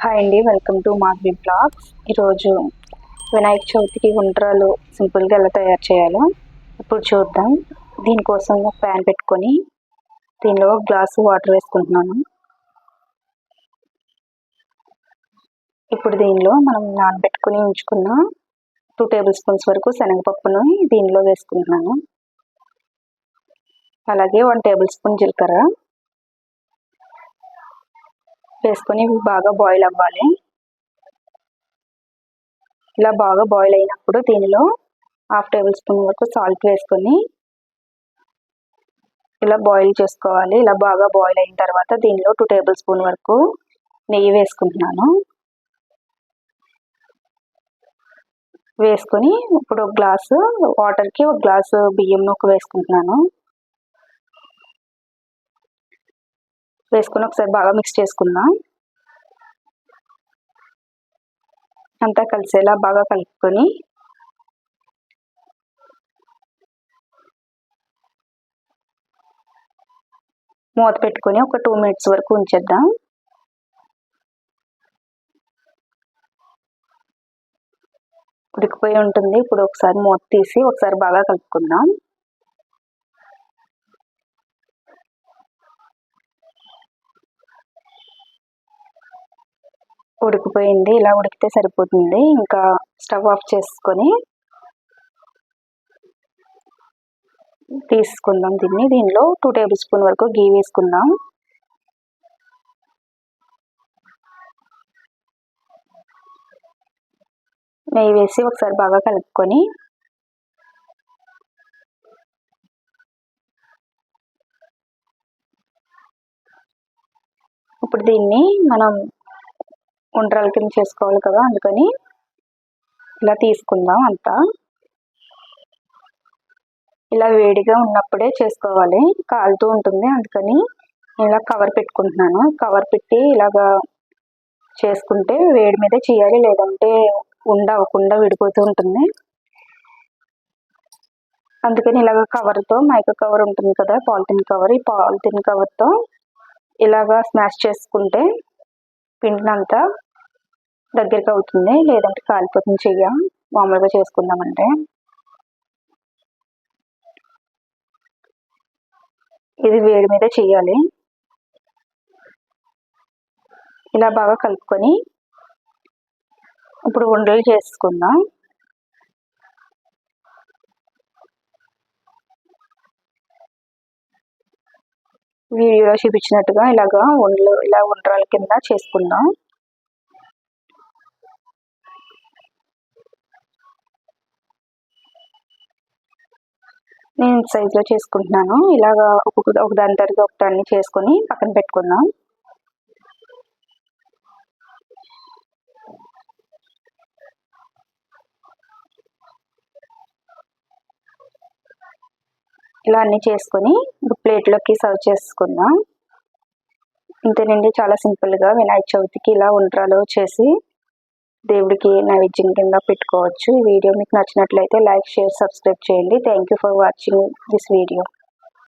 Hi అండి, welcome to Madhavi blogs. ఈరోజు వినాయక చవితికి ఉండ్రాలు సింపుల్గా ఎలా తయారు చేయాలో ఇప్పుడు చూద్దాం. దీనికోసం ఒక ప్యాన్ పెట్టుకొని దీనిలో ఒక గ్లాసు వాటర్ వేసుకుంటున్నాను. ఇప్పుడు దీనిలో మనం నానబెట్టుకుని ఉంచుకున్న 2 టేబుల్ స్పూన్స్ వరకు శనగపప్పును దీనిలో వేసుకుంటున్నాను. అలాగే 1 టేబుల్ స్పూన్ జీలకర్ర వేసుకొని బాగా బాయిల్ అవ్వాలి. ఇలా బాగా బాయిల్ అయినప్పుడు దీనిలో 1/2 టేబుల్ స్పూన్ వరకు సాల్ట్ వేసుకొని ఇలా బాయిల్ చేసుకోవాలి. ఇలా బాగా బాయిల్ అయిన తర్వాత దీనిలో 2 టేబుల్ స్పూన్ వరకు నెయ్యి వేసుకుంటున్నాను. వేసుకొని ఇప్పుడు ఒక గ్లాసు వాటర్కి ఒక గ్లాసు బియ్యం నూక వేసుకుంటున్నాను. వేసుకొని ఒకసారి బాగా మిక్స్ చేసుకుందాం. అంతా కలిసేలా బాగా కలుపుకొని మూత పెట్టుకొని ఒక 2 మినిట్స్ వరకు ఉంచేద్దాం. ఉడికిపోయి ఉంటుంది. ఇప్పుడు ఒకసారి మూత తీసి ఒకసారి బాగా కలుపుకుందాం. ఉడికిపోయింది. ఇలా ఉడికితే సరిపోతుంది. ఇంకా స్టవ్ ఆఫ్ చేసుకొని తీసుకుందాం దీన్ని. దీనిలో 2 టేబుల్ స్పూన్ వరకు గీ వేసుకుందాం. నెయ్యి వేసి ఒకసారి బాగా కలుపుకొని ఇప్పుడు దీన్ని మనం ఉండ్రాల కింద చేసుకోవాలి కదా, అందుకని ఇలా తీసుకుందాం. అంతా ఇలా వేడిగా ఉన్నప్పుడే చేసుకోవాలి, కాలుతూ ఉంటుంది. అందుకని ఇలా కవర్ పెట్టుకుంటున్నాను. కవర్ పెట్టి ఇలాగా చేసుకుంటే వేడి మీదే చేయాలి, లేదంటే ఉండకుండా విడిపోతూ ఉంటుంది. అందుకని ఇలాగ కవర్తో, మైకా కవర్ ఉంటుంది కదా, పాలిథిన్ కవర్, ఈ పాలిథిన్ కవర్తో ఇలాగా స్మాష్ చేసుకుంటే పిండినంతా దగ్గరికి అవుతుంది, లేదంటే కాలిపోతుంది చెయ్య మామూలుగా చేసుకుందామంటే. ఇది వేడి మీద చేయాలి. ఇలా బాగా కలుపుకొని ఇప్పుడు ఉండలు చేసుకుందాం. వీడియోలో చూపించినట్టుగా ఇలాగా ఉండ్రాల కింద చేసుకుందాం. నేను సైజులో చేసుకుంటున్నాను. ఇలాగా ఒక దాని తర్వాత ఒకటి అన్ని చేసుకొని పక్కన పెట్టుకుందాం. ఇలా అన్ని చేసుకొని ప్లేట్లోకి సర్వ్ చేసుకుందాం. ఇంతేనండి, చాలా సింపుల్గా వినాయక చవితికి ఇలా ఉండ్రాలు చేసి దేవుడికి నైవేద్యం కింద పెట్టుకోవచ్చు. ఈ వీడియో మీకు నచ్చినట్లయితే లైక్, షేర్, సబ్స్క్రైబ్ చేయండి. Thank you for watching this video.